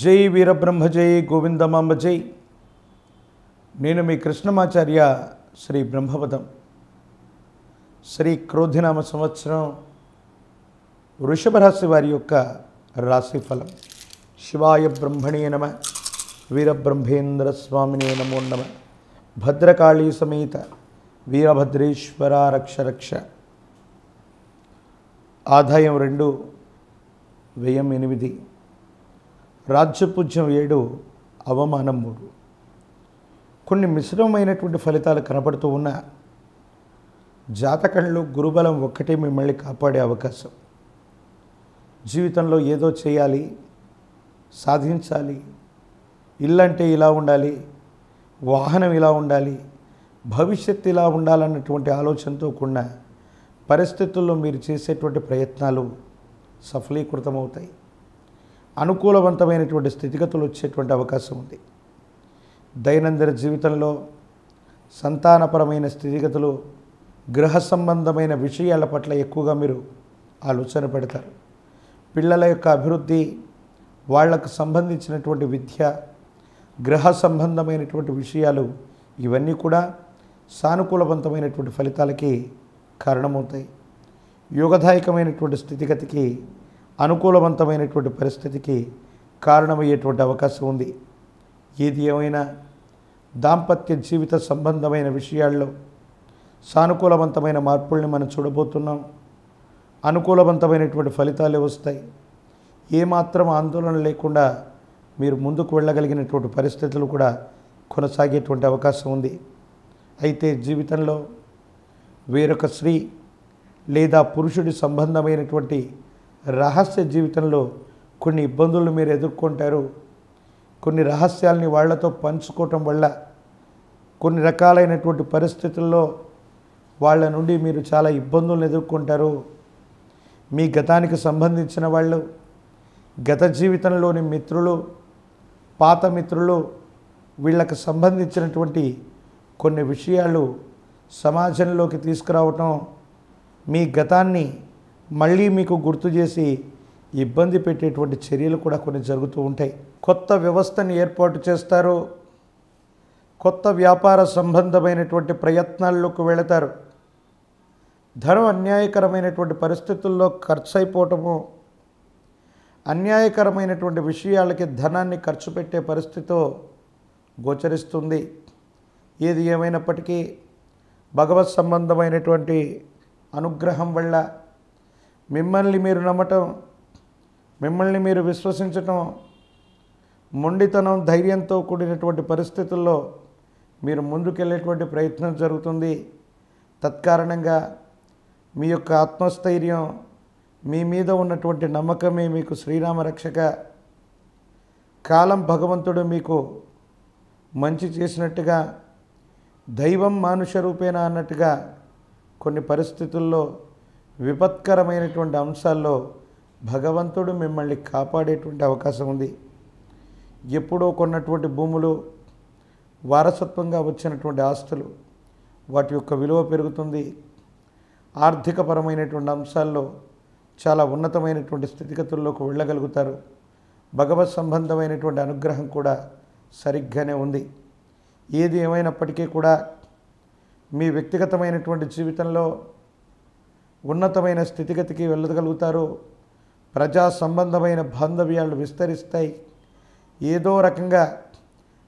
జై వీరబ్రహ్మ జై గోవిందమాంబ జై. నేను మీ కృష్ణమాచార్య. శ్రీ బ్రహ్మపదం. శ్రీ క్రోధినామ సంవత్సరం వృషభ రాశి వారి యొక్క రాశిఫలం. శివాయ బ్రహ్మణే నమ. వీరబ్రహ్మేంద్ర స్వామినే నమో నమ. భద్రకాళీ సమేత వీరభద్రేశ్వర రక్ష రక్ష. ఆదాయం 2, వ్యయం 8, రాజ్యపూజ్యం 7, అవమానం 3. కొన్ని మిశ్రమమైనటువంటి ఫలితాలు కనపడుతూ ఉన్న జాతకంలో గురుబలం ఒక్కటే మిమ్మల్ని కాపాడే అవకాశం. జీవితంలో ఏదో చేయాలి, సాధించాలి, ఇల్లంటే ఇలా ఉండాలి, వాహనం ఇలా ఉండాలి, భవిష్యత్తు ఇలా ఉండాలన్నటువంటి ఆలోచనతో కూడిన పరిస్థితుల్లో మీరు చేసేటువంటి ప్రయత్నాలు సఫలీకృతమవుతాయి. అనుకూలవంతమైనటువంటి స్థితిగతులు వచ్చేటువంటి అవకాశం ఉంది. దైనందిన జీవితంలో సంతానపరమైన స్థితిగతులు, గృహ సంబంధమైన విషయాల పట్ల ఎక్కువగా మీరు ఆలోచన పెడతారు. పిల్లల యొక్క అభివృద్ధి, వాళ్లకు సంబంధించినటువంటి విద్య, గృహ సంబంధమైనటువంటి విషయాలు, ఇవన్నీ కూడా సానుకూలవంతమైనటువంటి ఫలితాలకి కారణమవుతాయి. యోగదాయకమైనటువంటి స్థితిగతికి, అనుకూలవంతమైనటువంటి పరిస్థితికి కారణమయ్యేటువంటి అవకాశం ఉంది. ఏది ఏమైనా దాంపత్య జీవిత సంబంధమైన విషయాల్లో సానుకూలవంతమైన మార్పుల్ని మనం చూడబోతున్నాం. అనుకూలవంతమైనటువంటి ఫలితాలే వస్తాయి. ఏమాత్రం ఆందోళన లేకుండా మీరు ముందుకు వెళ్ళగలిగినటువంటి పరిస్థితులు కూడా కొనసాగేటువంటి అవకాశం ఉంది. అయితే జీవితంలో వేరొక స్త్రీ లేదా పురుషుడి సంబంధమైనటువంటి రహస్య జీవితంలో కొన్ని ఇబ్బందులు మీరు ఎదుర్కొంటారు. కొన్ని రహస్యాల్ని వాళ్లతో పంచుకోవటం వల్ల కొన్ని రకాలైనటువంటి పరిస్థితుల్లో వాళ్ళ నుండి మీరు చాలా ఇబ్బందులను ఎదుర్కొంటారు. మీ గతానికి సంబంధించిన వాళ్ళు, గత జీవితంలోని మిత్రులు, పాత మిత్రులు, వీళ్ళకు సంబంధించినటువంటి కొన్ని విషయాలు సమాజంలోకి తీసుకురావటం, మీ గతాన్ని మళ్ళీ మీకు గుర్తు చేసి ఇబ్బంది పెట్టేటువంటి చర్యలు కూడా కొన్ని జరుగుతూ ఉంటాయి. కొత్త వ్యవస్థని ఏర్పాటు చేస్తారు. కొత్త వ్యాపార సంబంధమైనటువంటి ప్రయత్నాల్లోకి వెళతారు. ధనం అన్యాయకరమైనటువంటి పరిస్థితుల్లో ఖర్చు అయిపోవటము, అన్యాయకరమైనటువంటి విషయాలకి ధనాన్ని ఖర్చు పెట్టే పరిస్థితితో గోచరిస్తుంది. ఏది ఏమైనప్పటికీ భగవత్ సంబంధమైనటువంటి అనుగ్రహం వల్ల మిమ్మల్ని మీరు నమ్మటం, మిమ్మల్ని మీరు విశ్వసించటం, మొండితనం, ధైర్యంతో కూడినటువంటి పరిస్థితుల్లో మీరు ముందుకెళ్ళేటువంటి ప్రయత్నం జరుగుతుంది. తత్కారణంగా మీ యొక్క ఆత్మస్థైర్యం, మీ మీద ఉన్నటువంటి నమ్మకమే మీకు శ్రీరామ రక్షక. కాలం భగవంతుడు మీకు మంచి చేసినట్టుగా, దైవం మానుష రూపేణ అన్నట్టుగా కొన్ని పరిస్థితుల్లో, విపత్కరమైనటువంటి అంశాల్లో భగవంతుడు మిమ్మల్ని కాపాడేటువంటి అవకాశం ఉంది. ఎప్పుడో కొన్నటువంటి భూములు, వారసత్వంగా వచ్చినటువంటి ఆస్తులు, వాటి యొక్క విలువ పెరుగుతుంది. ఆర్థికపరమైనటువంటి అంశాల్లో చాలా ఉన్నతమైనటువంటి స్థితిగతుల్లోకి వెళ్ళగలుగుతారు. భగవత్ సంబంధమైనటువంటి అనుగ్రహం కూడా సరిగ్గానే ఉంది. ఏది ఏమైనప్పటికీ కూడా మీ వ్యక్తిగతమైనటువంటి జీవితంలో ఉన్నతమైన స్థితిగతికి వెళ్ళగలుగుతారు. ప్రజా సంబంధమైన బాంధవ్యాలు విస్తరిస్తాయి. ఏదో రకంగా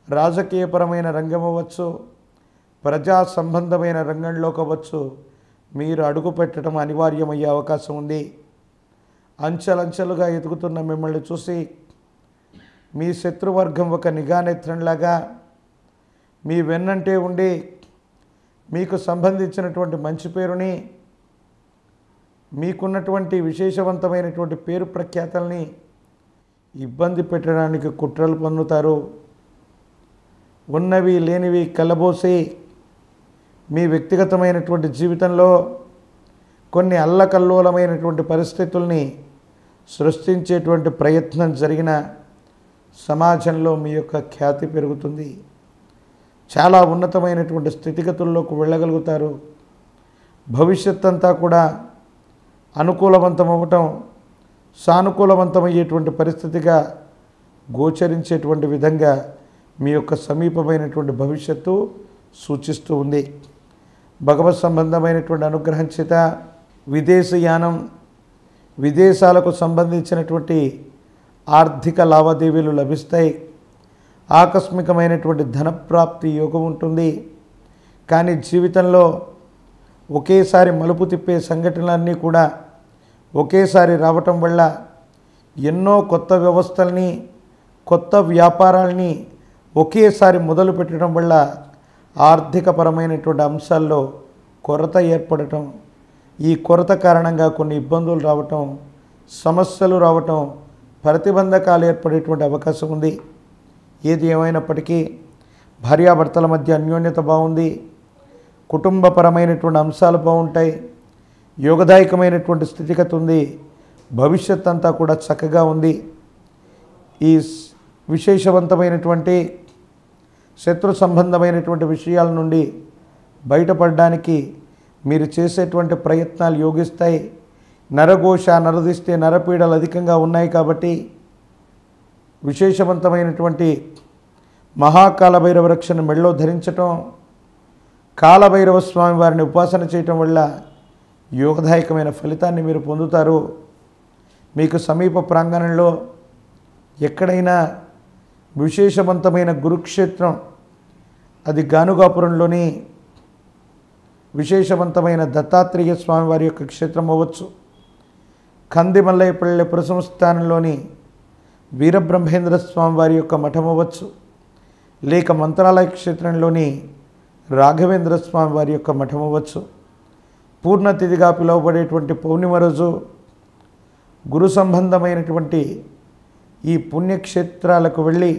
రాజకీయపరమైన రంగం అవ్వచ్చు, ప్రజా సంబంధమైన రంగంలో కావచ్చు, మీరు అడుగు పెట్టడం అనివార్యమయ్యే అవకాశం ఉంది. అంచెలంచెలుగా ఎదుగుతున్న మిమ్మల్ని చూసి మీ శత్రువర్గం ఒక నిఘానేత్రంలాగా మీ వెన్నంటే ఉండి మీకు సంబంధించినటువంటి మంచి పేరుని, మీకున్నటువంటి విశేషవంతమైనటువంటి పేరు ప్రఖ్యాతల్ని ఇబ్బంది పెట్టడానికి కుట్రలు పన్నుతారు. ఉన్నవి లేనివి కలబోసి మీ వ్యక్తిగతమైనటువంటి జీవితంలో కొన్ని అల్లకల్లోలమైనటువంటి పరిస్థితుల్ని సృష్టించేటువంటి ప్రయత్నం జరిగిన సమాజంలో మీ యొక్క ఖ్యాతి పెరుగుతుంది. చాలా ఉన్నతమైనటువంటి స్థితిగతుల్లోకి వెళ్ళగలుగుతారు. భవిష్యత్ అంతా కూడా అనుకూలవంతం అవ్వటం, సానుకూలవంతమయ్యేటువంటి పరిస్థితిగా గోచరించేటువంటి విధంగా మీ యొక్క సమీపమైనటువంటి భవిష్యత్తు సూచిస్తూ ఉంది. భగవత్ సంబంధమైనటువంటి అనుగ్రహం చేత విదేశయానం, విదేశాలకు సంబంధించినటువంటి ఆర్థిక లావాదేవీలు లభిస్తాయి. ఆకస్మికమైనటువంటి ధనప్రాప్తి యోగం ఉంటుంది. కానీ జీవితంలో ఒకేసారి మలుపు తిప్పే సంఘటనలన్నీ కూడా ఒకేసారి రావటం వల్ల ఎన్నో కొత్త వ్యవస్థల్ని, కొత్త వ్యాపారాలని ఒకేసారి మొదలు పెట్టడం వల్ల ఆర్థికపరమైనటువంటి అంశాల్లో కొరత ఏర్పడటం, ఈ కొరత కారణంగా కొన్ని ఇబ్బందులు రావటం, సమస్యలు రావటం, ప్రతిబంధకాలు ఏర్పడేటువంటి అవకాశం ఉంది. ఏది ఏమైనప్పటికీ భార్యాభర్తల మధ్య అన్యోన్యత బాగుంది. కుటుంబపరమైనటువంటి అంశాలు బాగుంటాయి. యోగదాయకమైనటువంటి స్థితిగతి ఉంది. భవిష్యత్ అంతా కూడా చక్కగా ఉంది. ఈ విశేషవంతమైనటువంటి శత్రు సంబంధమైనటువంటి విషయాల నుండి బయటపడడానికి మీరు చేసేటువంటి ప్రయత్నాలు యోగిస్తాయి. నరఘోష, నరదిస్తే నరపీడలు అధికంగా ఉన్నాయి కాబట్టి విశేషవంతమైనటువంటి మహాకాలభైరవ రక్షణ మెడలో ధరించటం, కాలభైరవ స్వామి వారిని ఉపాసన చేయటం వల్ల యోగదాయకమైన ఫలితాన్ని మీరు పొందుతారు. మీకు సమీప ప్రాంగణంలో ఎక్కడైనా విశేషవంతమైన గురుక్షేత్రం, అది గానుగాపురంలోని విశేషవంతమైన దత్తాత్రేయ స్వామి వారి యొక్క క్షేత్రం అవ్వచ్చు, కందిమల్లైపల్లె పురసంస్థానంలోని వీరబ్రహ్మేంద్ర స్వామి వారి యొక్క మఠం అవ్వచ్చు, లేక మంత్రాలయ క్షేత్రంలోని రాఘవేంద్ర స్వామి వారి యొక్క మఠం అవ్వచ్చు. పూర్ణతిథిగా పిలువబడేటువంటి పౌర్ణిమ రోజు గురు సంబంధమైనటువంటి ఈ పుణ్యక్షేత్రాలకు వెళ్ళి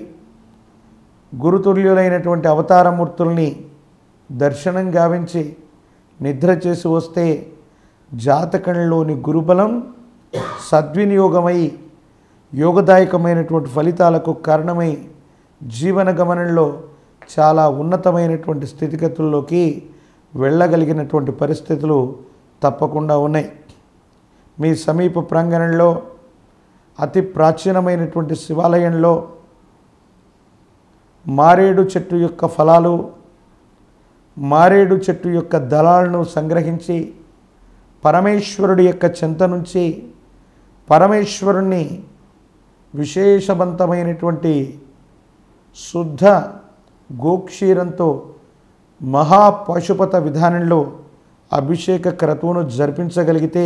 గురుతుల్యులైనటువంటి అవతారమూర్తుల్ని దర్శనం గావించి నిద్ర చేసి వస్తే జాతకంలోని గురుబలం సద్వినియోగమై యోగదాయకమైనటువంటి ఫలితాలకు కారణమై జీవన గమనంలో చాలా ఉన్నతమైనటువంటి స్థితిగతుల్లోకి వెళ్ళగలిగినటువంటి పరిస్థితులు తప్పకుండా ఉన్నాయి. మీ సమీప ప్రాంగణంలో అతి ప్రాచీనమైనటువంటి శివాలయంలో మారేడు చెట్టు యొక్క ఫలాలు, మారేడు చెట్టు యొక్క దళాలను సంగ్రహించి పరమేశ్వరుడి యొక్క చెంత నుంచి పరమేశ్వరుణ్ణి విశేషవంతమైనటువంటి శుద్ధ గోక్షీరంతో మహాపశుపత విధానంలో అభిషేక క్రతువును జరిపించగలిగితే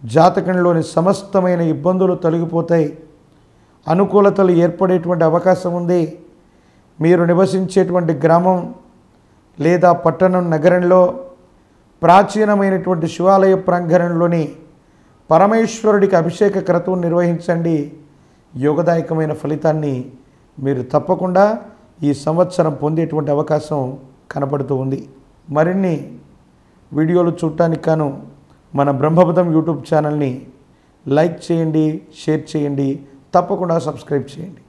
జాతకంలోని సమస్తమైన ఇబ్బందులు తొలగిపోతాయి. అనుకూలతలు ఏర్పడేటువంటి అవకాశం ఉంది. మీరు నివసించేటువంటి గ్రామం లేదా పట్టణం, నగరంలో ప్రాచీనమైనటువంటి శివాలయ ప్రాంగణంలోని పరమేశ్వరుడికి అభిషేక క్రతువును నిర్వహించండి. యోగదాయకమైన ఫలితాన్ని మీరు తప్పకుండా ఈ సంవత్సరం పొందేటువంటి అవకాశం కనపడుతూ ఉంది. మరిన్ని వీడియోలు చూడటానికి గాను మన బ్రహ్మపదం యూట్యూబ్ ఛానల్ని లైక్ చేయండి, షేర్ చేయండి, తప్పకుండా సబ్స్క్రైబ్ చేయండి.